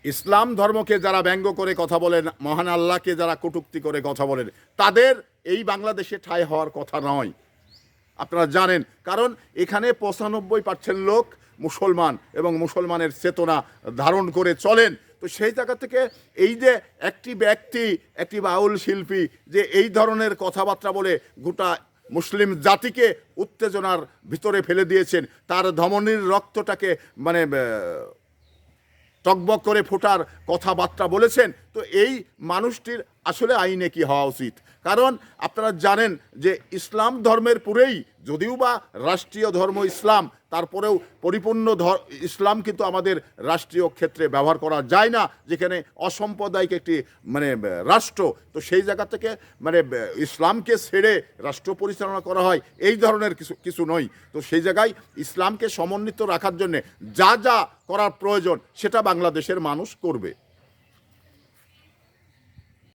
ইসলাম ধর্মকে যারা ব্যঙ্গ করে কথা বলেন, মহান আল্লাহকে যারা কটূক্তি করে কথা বলেন, তাদের এই বাংলাদেশে ঠাঁই হওয়ার কথা নয়। আপনারা জানেন, কারণ এখানে 95% লোক মুসলমান এবং মুসলমানের চেতনা ধারণ করে চলেন। তো সেই জায়গা থেকে এই যে একটি ব্যক্তি, একটি বাউল শিল্পী যে এই ধরনের কথাবার্তা বলে গোটা মুসলিম জাতিকে উত্তেজনার ভিতরে ফেলে দিয়েছেন, তার ধমনীর রক্তটাকে মানে টকবক করে ফোটার কথাবার্তা বলেছেন, তো এই মানুষটির আসলে আইনে কি হওয়া উচিত? কারণ আপনারা জানেন যে ইসলাম ধর্মের পুরেই, যদিও বা রাষ্ট্রীয় ধর্ম ইসলাম, তারপরেও পরিপূর্ণ ইসলাম কিন্তু আমাদের রাষ্ট্রীয় ক্ষেত্রে ব্যবহার করা যায় না, যেখানে অসাম্প্রদায়িক একটি মানে রাষ্ট্র। তো সেই জায়গা থেকে মানে ইসলামকে ছেড়ে রাষ্ট্র পরিচালনা করা হয়, এই ধরনের কিছু নয়। তো সেই জায়গায় ইসলামকে সমন্বিত রাখার জন্যে যা যা করার প্রয়োজন সেটা বাংলাদেশের মানুষ করবে।